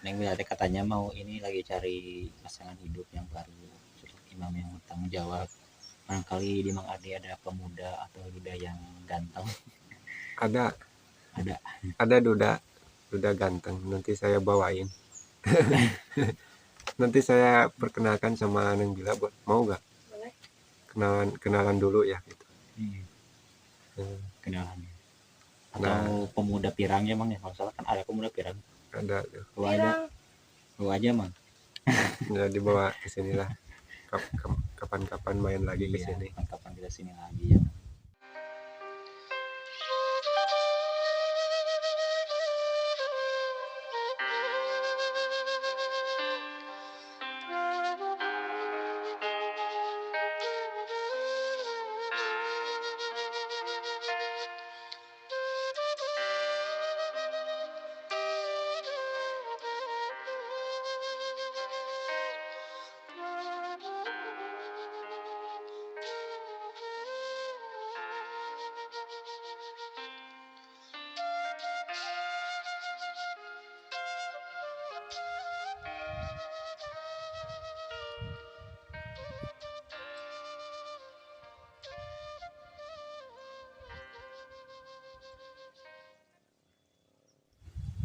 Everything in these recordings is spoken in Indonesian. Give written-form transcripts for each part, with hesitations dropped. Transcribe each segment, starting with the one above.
Neng Bila katanya mau ini lagi cari pasangan hidup yang baru, imam yang bertanggung jawab. Barangkali di Mang Ade ada pemuda atau duda yang ganteng. Ada Ada. duda ganteng, nanti saya bawain. Nanti saya perkenalkan sama Neng Bila, mau gak? Boleh. Kenalan dulu ya gitu. Kenalan. Atau pemuda pirang ya Mang ya, kalau salah kan ada pemuda pirang. Ada tuh. Bawa aja Mang. Ya dibawa ke sini lah. Kapan-kapan main lagi ke Iya, sini. kapan kita sini lagi ya.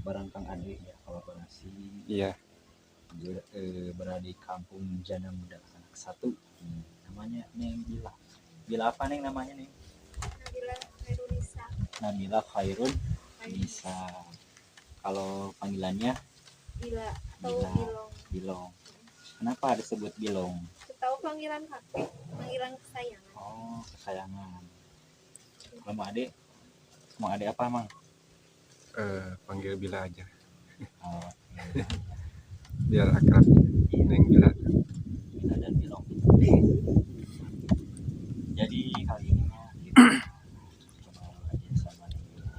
Barang Kang Ade ya kolaborasi. Iya. Berada di kampung Jana Muda anak satu. Namanya Neng Bila. Bila apa Neng namanya Neng? Nabila Khairun Nisa. Kalau panggilannya Bila atau Bilong. Kenapa disebut Bilong? Tahu panggilan kakek, panggilan kesayangan. Oh, kesayangan. Kalau mau Ade apa Mang? Panggil Bila aja. Oh, Biar akrab. Neng Bila. Bila dan Bilong. Jadi kali ini kita kenal aja sama Neng Bila.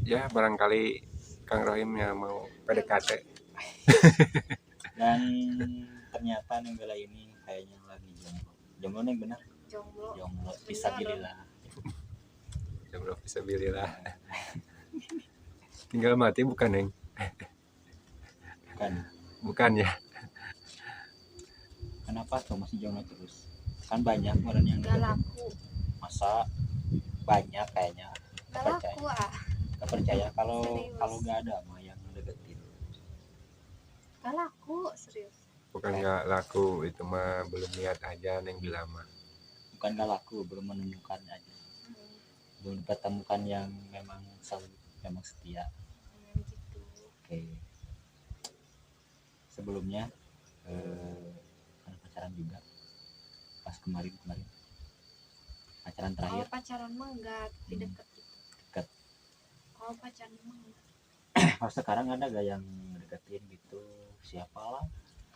Ya barangkali Kang Rohim ya mau PDKT. Dan ternyata Neng Bila ini kayaknya lagi jomblo. Jomblo Neng benar? Jomblo. Fisabilillah. Jomblo fisabilillah. Tinggal mati bukan Neng? Bukan ya. Kenapa tuh masih jomblo terus? Kan banyak orang yang Gak laku. Masa banyak kayaknya. Gak laku Gak percaya kalau gak ada mah yang deketin. Gak laku serius. Bukan gak laku, itu mah belum lihat aja Neng Bila mah. Bukan gak laku, belum menemukan aja. Belum ditemukan yang memang setia. Gitu. Oke. Sebelumnya kan pacaran juga. Pas kemarin pacaran terakhir. Kalau pacaran mah enggak, tidak dekat. Kalau pacaran mah enggak. Kalau sekarang ada gak yang deketin gitu? Siapalah?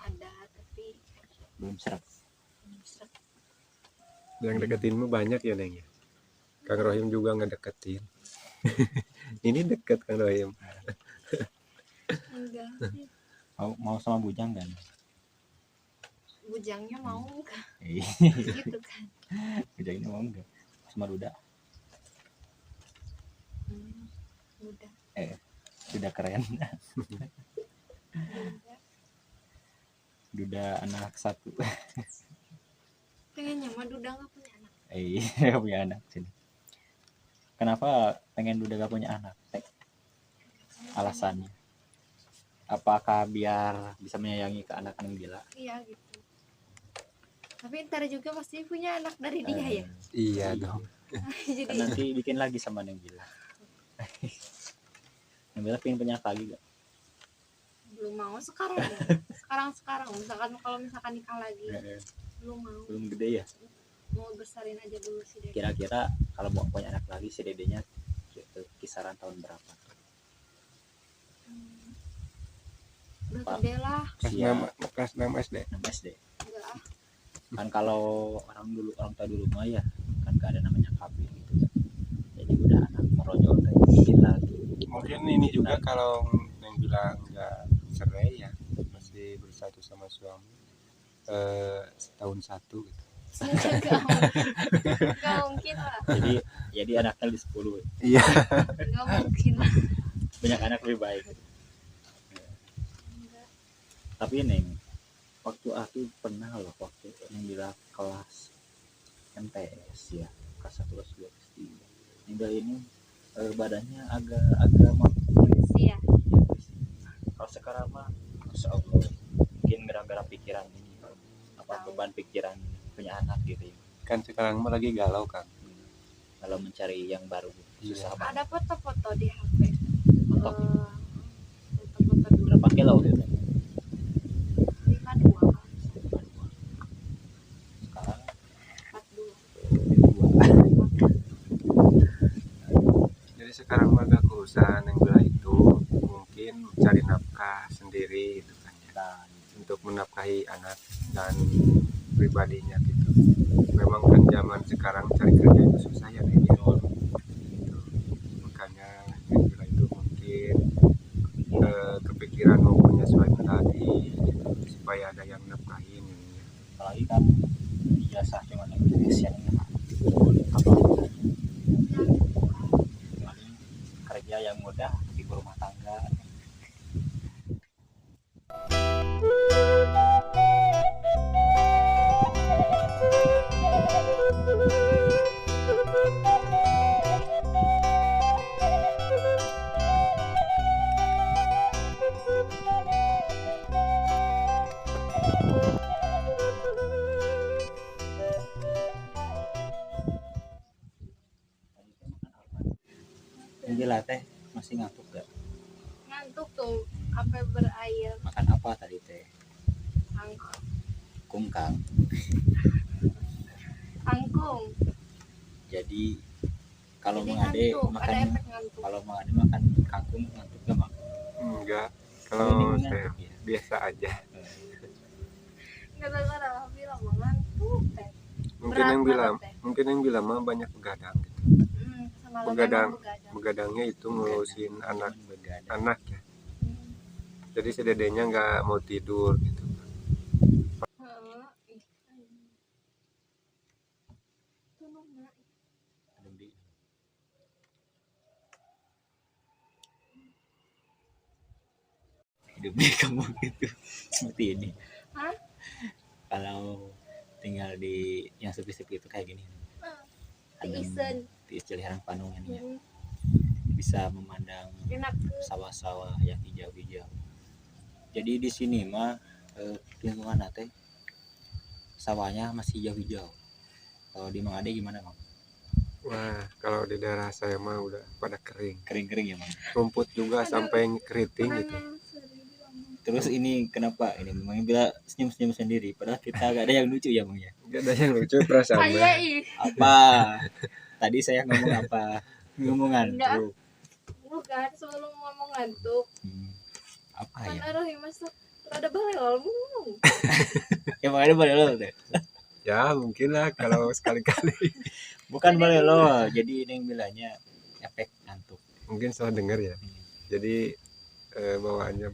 Ada, tapi Belum seret. Yang deketinmu banyak ya Neng ya. Kang Rohim juga ngedeketin. Ini deket Kang Rohim. Enggak. Mau sama bujang kan? Bujangnya mau enggak? Iya. Gitu kan. Bujangnya mau enggak? Sama duda? Udah. Duda keren. Duda anak satu. Pengennya mah Duda nggak punya anak. Iya punya anak sini. Kenapa pengen Duda gak punya anak? Alasannya? Apakah biar bisa menyayangi ke anak Neng Bila? Iya gitu. Tapi ntar juga pasti punya anak dari dia ya. Iya dong. Jadi Kan nanti bikin lagi sama Neng Bila. Neng Bila pengen punya lagi gak? belum mau sekarang. Sekarang misalkan kalau misalkan nikah lagi belum mau. Belum gede ya? Mau besarin aja dulu sih deh. Kira-kira kalau mau punya anak lagi si dedenya kisaran tahun berapa? Udah gede lah. Kelas 6 SD. 6 SD. Enggak ah. Kan kalau orang tua dulu mah ya kan gak ada namanya KB gitu. Jadi udah anak merojol kayak bikin lagi. Mungkin ini juga kalau yang bilang nggak cerai ya, masih bersatu sama suami setahun satu gitu. Gak mungkin lah. Jadi anaknya di 10. Iya. Gak mungkin lah. banyak anak lebih baik. Enggak. Tapi Neng, waktu aku pernah loh waktu yang di kelas MTS ya, kelas 1 kelas 2 kelas 3. Ninggal ini badannya agak Polisi ya. kalau sekarang mah Masya Allah mungkin gara-gara pikiran ini apa beban pikiran punya anak gitu ya. Kan sekarang mah lagi galau kan. Kalau mencari yang baru susah banget. Ada foto-foto di HP. Foto Foto-foto dulu. berapa kilo gitu 52 kan. sekarang 42. Jadi sekarang mah gak keurusan yang bilang itu, mungkin cari nafkah sendiri gitu kan ya. dan Untuk menafkahi anak dan pribadinya gitu. Memang kan zaman sekarang cari kerja itu susah ya nih ya. Gitu. Makanya yang bilang itu mungkin kepikiran mau punya suami lagi gitu, supaya ada yang nafkahin gitu ya. apalagi kan biasa cuma Indonesia apa paling kerja yang mudah ibu rumah tangga. Gila teh masih ngantuk gak? Ngantuk tuh sampai berair. Makan apa tadi teh? Kangkung. Kungkang. Kangkung. Jadi kalau Jadi mengade ngantuk, ada makan efek ngantuk. kalau mengade makan kangkung ngantuk gak mak? Enggak, Ini kalau saya ngantuk ya. biasa aja. Nggak tahu kenapa bilang mau ngantuk teh. Mungkin Berat yang bilang, banget, teh. mungkin yang bilang mah banyak begadang gitu. Semalam Begadang. emang begadang. Begadangnya itu ngurusin anak Begadang. anak ya. Hmm. Jadi si dedenya nggak mau tidur gitu. Heeh. Tuh, Nona. Hidupnya kamu gitu seperti ini. Hah? Kalau tinggal di yang sepi-sepi itu kayak gini. Tiisen. Di Ciliharang Panung ini ya. Hmm. Bisa memandang Enak. sawah-sawah yang hijau-hijau. Jadi di sini mah lingkungan teh sawahnya masih hijau-hijau. Kalau di Mang Ade gimana Mang? Wah, kalau di daerah saya mah udah pada kering. Kering-kering ya Mang. Rumput juga sampai keriting gitu. Terus ini kenapa ini memang bila senyum-senyum sendiri padahal kita gak ada yang lucu ya Mang ya. Gak ada yang lucu perasaan Saya mah. ih. Apa? Tadi saya ngomong apa? Ngomongan Enggak. tuh. Bukan sebelum ngomong ngantuk. Apa Kan ya? ada yang masuk. Ada balel. Ya Mang Ade boleh lo deh. Ya mungkin lah kalau sekali-kali. Bukan boleh lo. Jadi ini yang bilangnya efek ngantuk. Mungkin salah dengar ya. Jadi bawaannya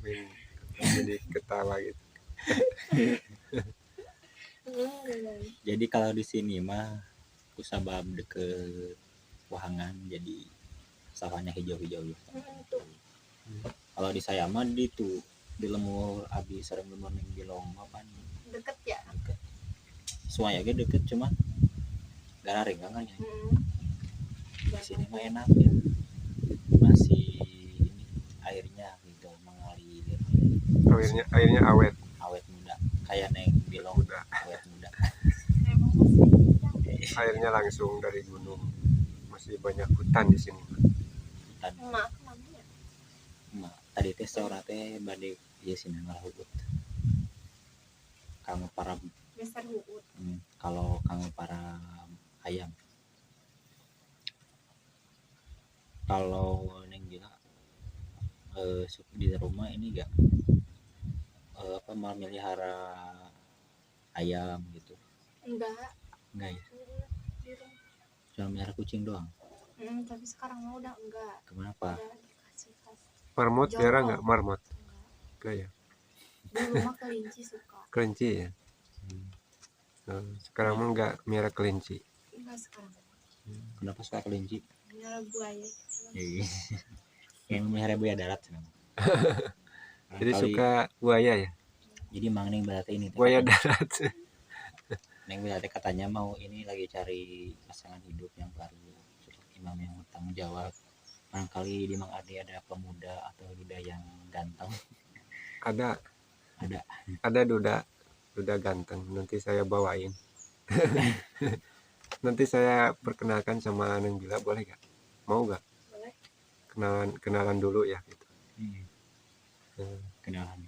jadi ketawa gitu. Jadi kalau di sini mah kusabab deket Wahangan jadi sawahnya hijau-hijau gitu. Kalau di saya mah di tuh di lemur abis sareng lemur ning Bilong apa Deket ya. deket. Semuanya ge deket cuman garing kan ya. Di sini mah enak ya. Masih ini airnya gitu mengalir. Airnya awet. Awet muda. Kayak neng Bilong Udah. awet muda. Emang masih. Airnya langsung dari gunung. Masih banyak hutan di sini. Dan Emak kemana ya? tadi teh seorang teh bade ieu sini ngalahuut. Kang para Mister Huut. kalau kang para ayam. Kalau neng gila di rumah ini gak apa memelihara ayam gitu. Enggak. Enggak ya. Di rumah. Cuma melihara kucing doang. Tapi sekarang mah udah enggak. Kenapa? Udah dikasih. Marmot Jorok. biara nggak marmot? Enggak. Enggak ya. Dulu mah kelinci suka. Kelinci ya. Sekarang mah nggak miara kelinci. Enggak sekarang. Kenapa suka kelinci? Nyara buaya. Iya. yang memelihara buaya darat senang. Jadi Barangkali- suka buaya ya, jadi Mang Neng berarti ini teh buaya katanya- darat. Neng berarti katanya mau ini lagi cari pasangan hidup yang baru, imam yang bertanggung jawab. Barangkali di Mang Ade ada pemuda atau duda yang ganteng. Ada Ada. duda ganteng, nanti saya bawain. Nanti saya perkenalkan sama Neng Bila, boleh gak? Mau gak? Boleh. Kenalan dulu ya gitu. Kenalan.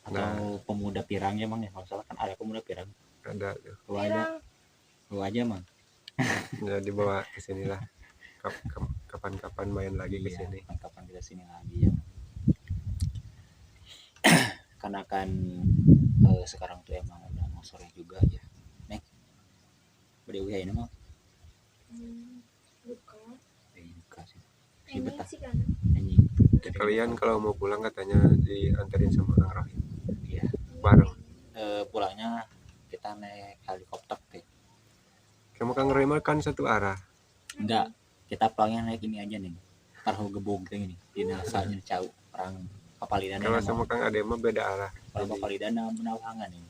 Atau pemuda pirang ya Mang ya, kalau salah kan ada pemuda pirang. Ada tuh. Bawa aja Mang. Ya dibawa ke sini lah. Kapan-kapan main lagi ke Iya, sini. kapan kita sini lagi ya. Karena kan sekarang tuh emang udah mau sore juga ya. Nek. Bade uya ini mah. Buka. Buka sih. Si Ini betah sih kan. nyanyi. Kalian kalau mau pulang katanya dianterin sama Kang Rohim. Iya. Bareng. Pulangnya kita naik helikopter teh. Kamu Kang Rohim kan satu arah. Enggak, kita pulangnya naik ini aja nih. Taruh gebog teh ini. Di nasanya cau perang Papalidan. Kalau sama Kang Ade mah beda arah. Kalau Papalidan menawangan nih.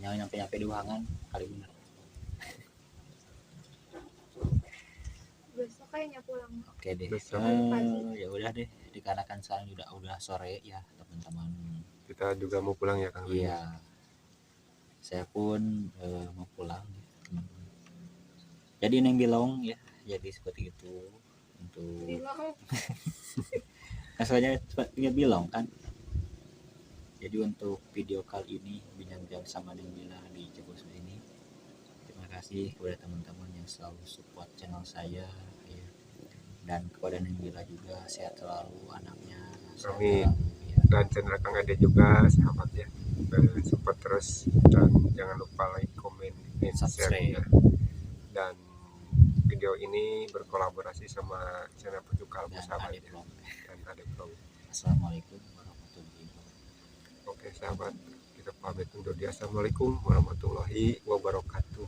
Nyampe di Wahangan kali bener. Besok kayaknya pulang. Oke deh. Besok. Ya udah deh, dikarenakan sekarang udah sore ya teman-teman. Kita juga mau pulang ya Kang Rohim. Iya. Saya pun mau pulang teman-teman. Jadi Neng Bilong ya, jadi seperti itu untuk Bilang soalnya sepertinya Bilong kan. Jadi untuk video kali ini bincang sama Neng Bila di Jebos ini. Terima kasih kepada teman-teman yang selalu support channel saya ya. Dan kepada Neng Bila juga, sehat selalu anaknya. Amin. Ya. Dan channel Kang Ade juga sahabat ya. Support terus dan jangan lupa like, komen, dan share ya. Dan video ini berkolaborasi sama channel Pejuk Kalbu Dan sahabat Ade ya. Vlog. Dan Ade Vlog. Assalamualaikum warahmatullahi wabarakatuh. Oke sahabat, kita pamit undur diri. Assalamualaikum warahmatullahi wabarakatuh.